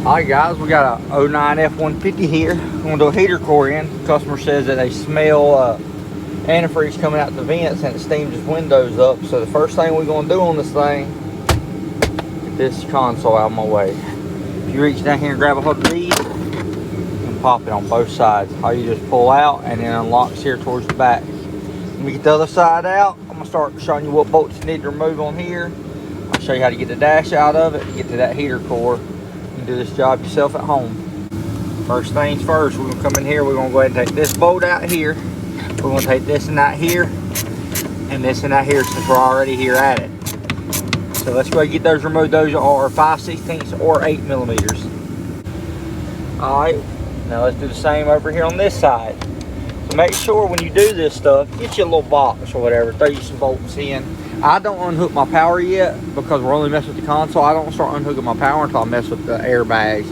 Alright guys, we got a 09 F150 here. I'm going to do a heater core in. The customer says that they smell antifreeze coming out the vents and it steams his windows up. So the first thing we're going to do on this thing, get this console out of my way. If you reach down here and grab a hold of these, you can pop it on both sides. All you just pull out and then unlocks here towards the back. When we get the other side out, I'm going to start showing you what bolts you need to remove on here. I'll show you how to get the dash out of it, get to that heater core. You can do this job yourself at home. First things first, we're gonna come in here, we're gonna go ahead and take this bolt out here. We're gonna take this and that here, and this and that here since we're already here at it. So let's go ahead and get those removed. Those are 5/16 or 8 millimeters. Alright, now let's do the same over here on this side. So make sure when you do this stuff, get you a little box or whatever, throw you some bolts in. I don't unhook my power yet because we're only messing with the console. I don't start unhooking my power until I mess with the airbags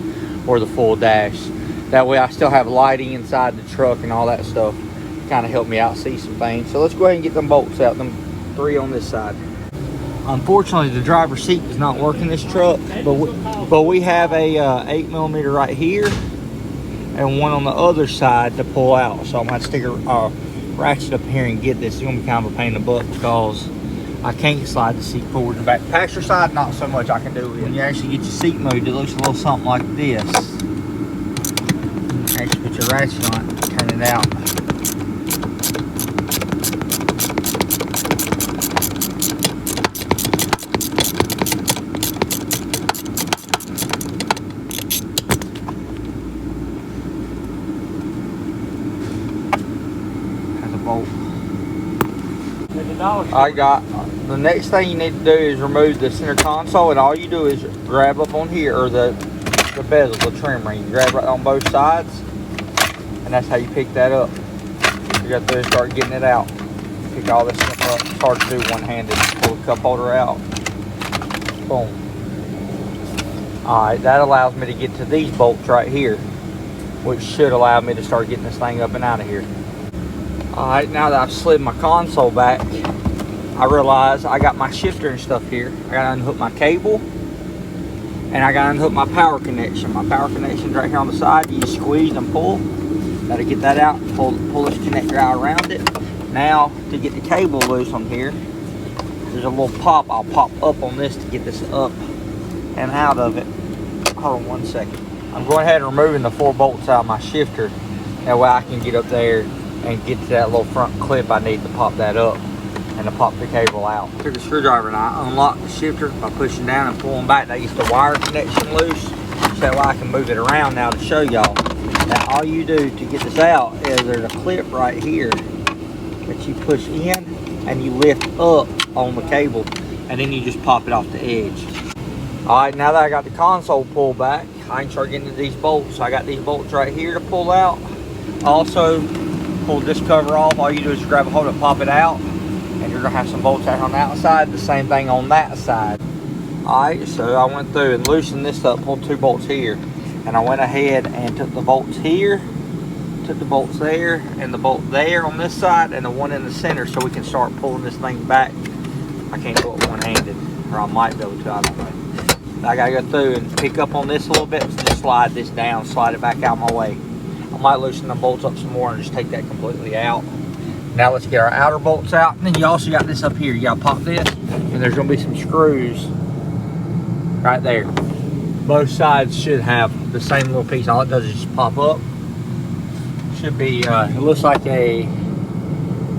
or the full dash. That way I still have lighting inside the truck and all that stuff. Kind of help me out see some things. So let's go ahead and get them bolts out, them 3 on this side. Unfortunately, the driver's seat does not work in this truck, but we have a 8 millimeter right here and one on the other side to pull out. So I'm gonna have to stick a ratchet up here and get this. It's gonna be kind of a pain in the butt because I can't slide the seat forward and back. Passenger side, not so much I can do it. When you actually get your seat moved, it looks a little something like this. Actually put your ratchet on it, turn it out. Has a bolt. I got the next thing you need to do is remove the center console, and all you do is grab up on here, or the bezel, the trim ring. You grab right on both sides, and that's how you pick that up. You got to start getting it out. Pick all this stuff up. It's hard to do one-handed. Pull the cup holder out. Boom. Alright, that allows me to get to these bolts right here, which should allow me to start getting this thing up and out of here. Alright, now that I've slid my console back, I realize I got my shifter and stuff here. I gotta unhook my cable, and I gotta unhook my power connection. My power connection's right here on the side. You squeeze and pull. Gotta get that out, pull this connector out around it. Now, to get the cable loose on here, there's a little pop. I'll pop up on this to get this up and out of it. Hold on one second. I'm going ahead and removing the 4 bolts out of my shifter. That way I can get up there and get to that little front clip I need to pop that up and to pop the cable out. Took a screwdriver and I unlocked the shifter by pushing down and pulling back. That gets the wire connection loose, so that way I can move it around now to show y'all. Now all you do to get this out is there's a clip right here that you push in and you lift up on the cable, and then you just pop it off the edge. Alright, now that I got the console pulled back, I can start getting to these bolts. So I got these bolts right here to pull out. Also, pull this cover off. All you do is grab a hold of it, pop it out, and you're gonna have some bolts out on the outside. The same thing on that side. Alright, so I went through and loosened this up, pulled 2 bolts here, and I went ahead and took the bolts here, took the bolts there, and the bolt there on this side, and the one in the center, so we can start pulling this thing back. I can't do it one-handed, or I might be able to, I don't know. I gotta go through and pick up on this a little bit, so just slide this down, slide it back out my way. I might loosen the bolts up some more and just take that completely out. Now let's get our outer bolts out. And then you also got this up here. You gotta pop this, and there's gonna be some screws right there. Both sides should have the same little piece. All it does is just pop up. Should be, it looks like a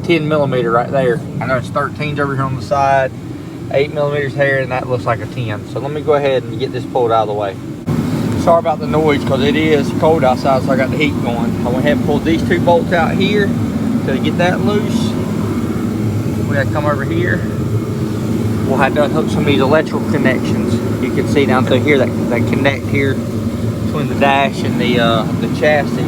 10 millimeter right there. I know it's 13s over here on the side, 8 millimeters here, and that looks like a 10. So let me go ahead and get this pulled out of the way. Sorry about the noise because it is cold outside, so I got the heat going. I went ahead and pulled these 2 bolts out here to get that loose. We gotta come over here. We'll have to unhook some of these electrical connections. You can see down through here that connect here between the dash and the chassis.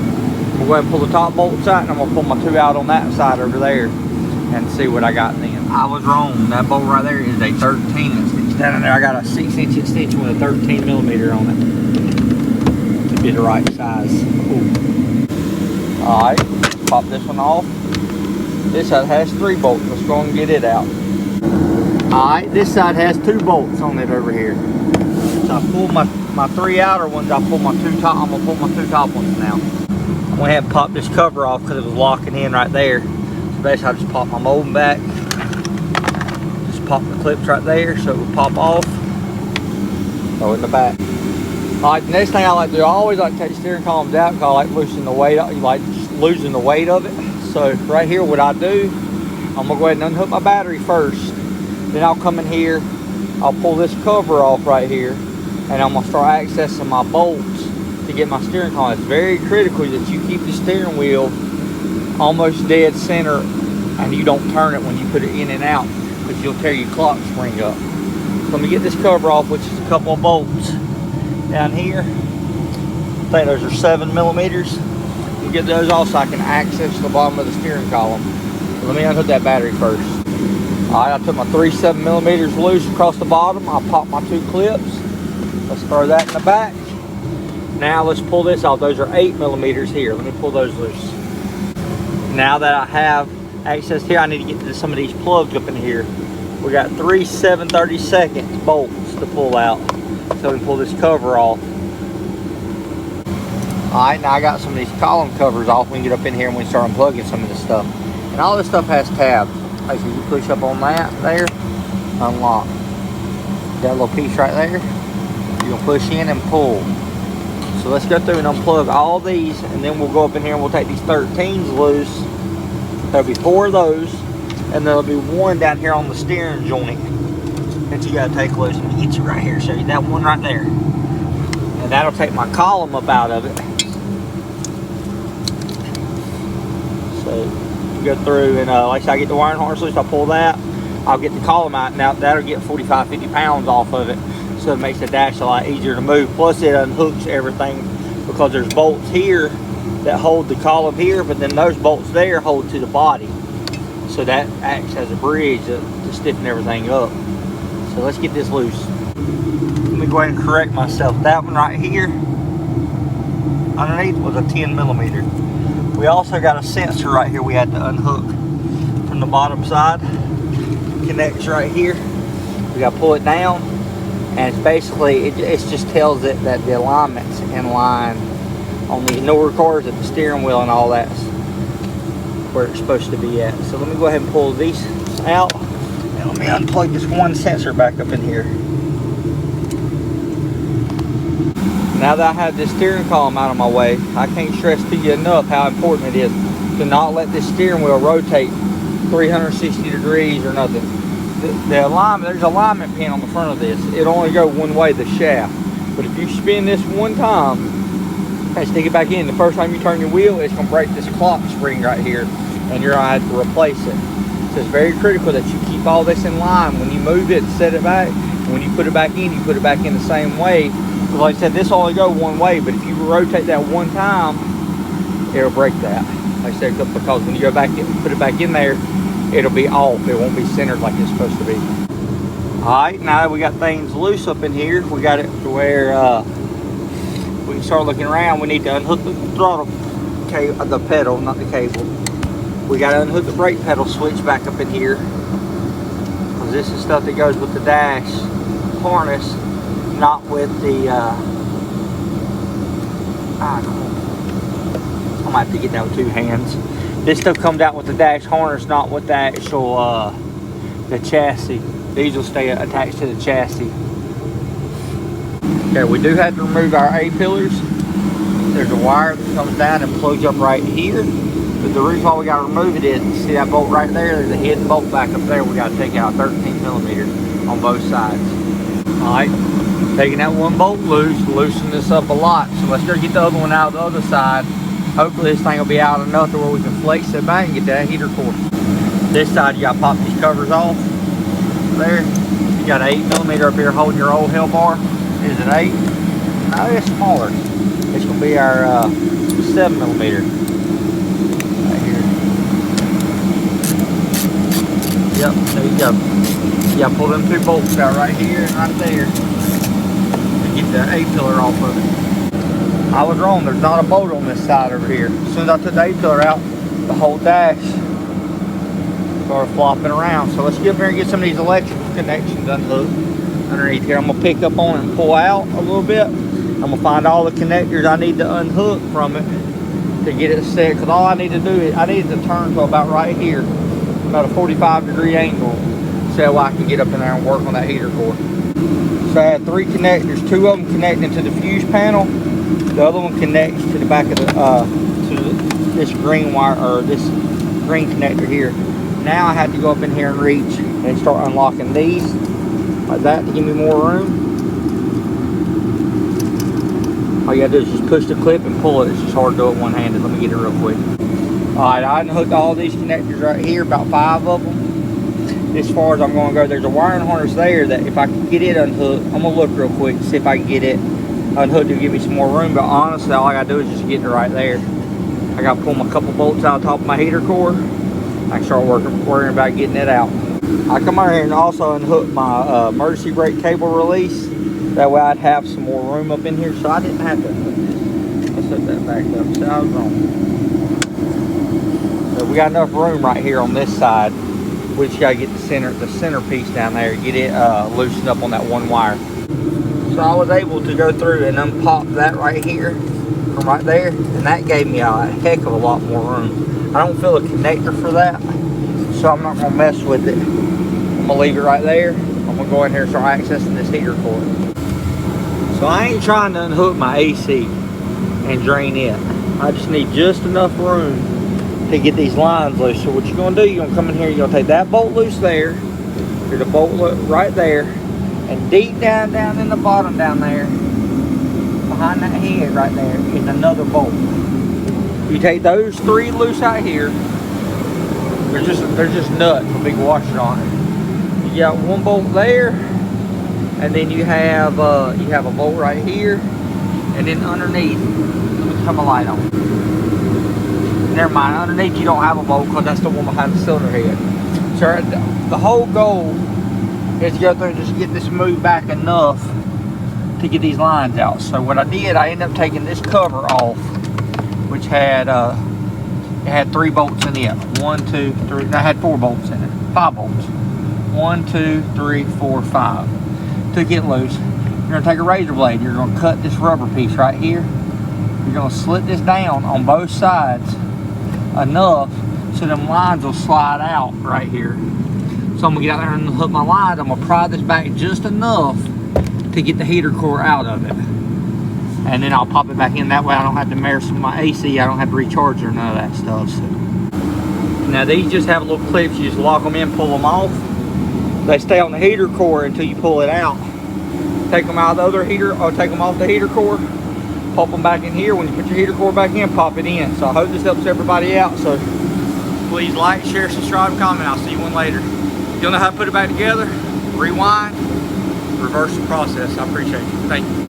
We'll go ahead and pull the top bolts out, and I'm gonna pull my 2 out on that side over there and see what I got then. I was wrong. That bolt right there is a 13 inch. Down in there I got a 6-inch extension with a 13 millimeter on it. Be the right size. Alright, pop this one off. This side has 3 bolts. Let's go and get it out. Alright, this side has 2 bolts on it over here. So I pulled my my 3 outer ones, I'm gonna pull my 2 top ones now. I went ahead and popped this cover off because it was locking in right there. So basically I just popped my molding back. Just pop the clips right there so it would pop off. Throw it in the back. Alright, the next thing I like to do, I always like to take the steering columns out because I like loosening the weight, losing the weight of it. So right here, what I do, I'm gonna go ahead and unhook my battery first. Then I'll come in here, I'll pull this cover off right here, and I'm gonna start accessing my bolts to get my steering column. It's very critical that you keep the steering wheel almost dead center and you don't turn it when you put it in and out because you'll tear your clock spring up. So let me get this cover off, which is a couple of bolts down here. I think those are 7 millimeters. You get those off so I can access the bottom of the steering column. So let me unhook that battery first. Alright, I took my 3 7 millimeters loose across the bottom. I popped my 2 clips. Let's throw that in the back. Now let's pull this off. Those are 8 millimeters here. Let me pull those loose. Now that I have access here, I need to get to some of these plugs up in here. We got 3 7/32 bolts to pull out. So we pull this cover off. Alright, now I got some of these column covers off. We can get up in here and we can start unplugging some of this stuff. And all this stuff has tabs. Like so you push up on that there, unlock. That little piece right there, you're gonna push in and pull. So let's go through and unplug all these, and then we'll go up in here and we'll take these 13s loose. There'll be 4 of those, and there'll be 1 down here on the steering joint that you gotta take loose. Let me get you right here, show you that one right there. And that'll take my column up out of it. So you go through and like I said, I get the wiring harness loose, I'll pull that. I'll get the column out. Now that'll get 45-50 pounds off of it. So it makes the dash a lot easier to move. Plus it unhooks everything because there's bolts here that hold the column here, but then those bolts there hold to the body. So that acts as a bridge to stiffen everything up. So let's get this loose. Let me go ahead and correct myself. That one right here, underneath was a 10 millimeter. We also got a sensor right here we had to unhook from the bottom side. Connects right here. We got to pull it down, and it's basically, it just tells it that the alignment's in line on these newer cars, at the steering wheel and all that's where it's supposed to be at. So let me go ahead and pull these out, and let me unplug this one sensor back up in here. Now that I have this steering column out of my way, I can't stress to you enough how important it is to not let this steering wheel rotate 360 degrees or nothing. The alignment, there's an alignment pin on the front of this. It'll only go one way, the shaft. But if you spin this one time and stick it back in, the first time you turn your wheel, it's going to break this clock spring right here, and you're going to have to replace it. So it's very critical that you keep all this in line. When you move it, set it back. When you put it back in, you put it back in the same way. Because like I said, this will only go one way, but if you rotate that one time, it'll break that. Like I said, because when you go back and put it back in there, it'll be off. It won't be centered like it's supposed to be. Alright, now that we got things loose up in here, we got it to where we can start looking around. We need to unhook the throttle cable, the pedal, not the cable. We got to unhook the brake pedal switch back up in here, because this is stuff that goes with the dash harness, not with the I'm gonna have to get that with 2 hands. This stuff comes out with the dash harness, not with the actual the chassis. These will stay attached to the chassis. Okay, we do have to remove our A-pillars. There's a wire that comes down and plugs up right here. But the reason why we got to remove it is, see that bolt right there? There's a hidden bolt back up there. We got to take out 13 millimeters on both sides. Alright, taking that one bolt loose, loosen this up a lot. So let's go get the other one out the other side. Hopefully this thing will be out enough to where we can flex it back and get that heater core. This side you got to pop these covers off. There. You got an 8 millimeter up here holding your old hell bar. Is it 8? No, it's smaller. It's going to be our 7 millimeter. Right here. Yep, there you go. You got to pull them 2 bolts out right here and right there to get the A-pillar off of it. I was wrong, there's not a bolt on this side over here. As soon as I took the A-pillar out, the whole dash started flopping around. So let's get up here and get some of these electrical connections unhooked underneath here. I'm going to pick up on it and pull out a little bit. I'm gonna find all the connectors I need to unhook from it to get it set, because all I need to do is I need it to turn to about right here, about a 45-degree angle, so I can get up in there and work on that heater core. So I had 3 connectors, 2 of them connecting to the fuse panel, the other one connects to the back of the this green wire, or this green connector here. Now I have to go up in here and reach and start unlocking these like that to give me more room. All you gotta do is just push the clip and pull it. It's just hard to do it one-handed. Let me get it real quick. Alright, I unhooked all these connectors right here, about 5 of them. As far as I'm gonna go, there's a wiring harness there that if I can get it unhooked, I'm gonna look real quick to see if I can get it unhooked to give me some more room. But honestly, all I gotta do is just get it right there. I gotta pull my couple bolts out of the top of my heater core. I can start worrying about getting it out. I come out here and also unhook my emergency brake cable release. That way I'd have some more room up in here, so I didn't have to unhook this. Let's set that back up. See, I was wrong. So we got enough room right here on this side. We just gotta get the centerpiece down there, get it loosened up on that one wire. So I was able to go through and unpop that right here from right there, and that gave me a heck of a lot more room. I don't feel a connector for that, so I'm not gonna mess with it. I'm gonna leave it right there. I'm gonna go in here and start accessing this heater core. So I ain't trying to unhook my AC and drain it. I just need just enough room to get these lines loose. So what you're gonna do, you're gonna come in here, you're gonna take that bolt loose there, there's a bolt right there, and deep down in the bottom down there, behind that head right there, is another bolt. You take those 3 loose out here. They're just nuts with big washers on it. You got 1 bolt there, and then you have a bolt right here, and then underneath, let me turn my light on. Never mind, underneath you don't have a bolt because that's the one behind the cylinder head. So the whole goal is to go through and just get this moved back enough to get these lines out. So what I did, I ended up taking this cover off, which had it had 3 bolts in it. 1, 2, 3. I had 4 bolts in it. 5 bolts. 1, 2, 3, 4, 5. Took it loose. You're gonna take a razor blade. You're gonna cut this rubber piece right here. You're gonna slit this down on both sides enough so them lines will slide out right here. So I'm gonna get out there and hook my lines. I'm gonna pry this back just enough to get the heater core out of it. And then I'll pop it back in. That way I don't have to mess with my AC. I don't have to recharge or none of that stuff. So. Now these just have little clips. You just lock them in, pull them off. They stay on the heater core until you pull it out. Take them out of the other heater, or take them off the heater core. Pop them back in here. When you put your heater core back in, pop it in. So I hope this helps everybody out. So please like, share, subscribe, comment. I'll see you one later. If you don't know how to put it back together, rewind, reverse the process. I appreciate you. Thank you.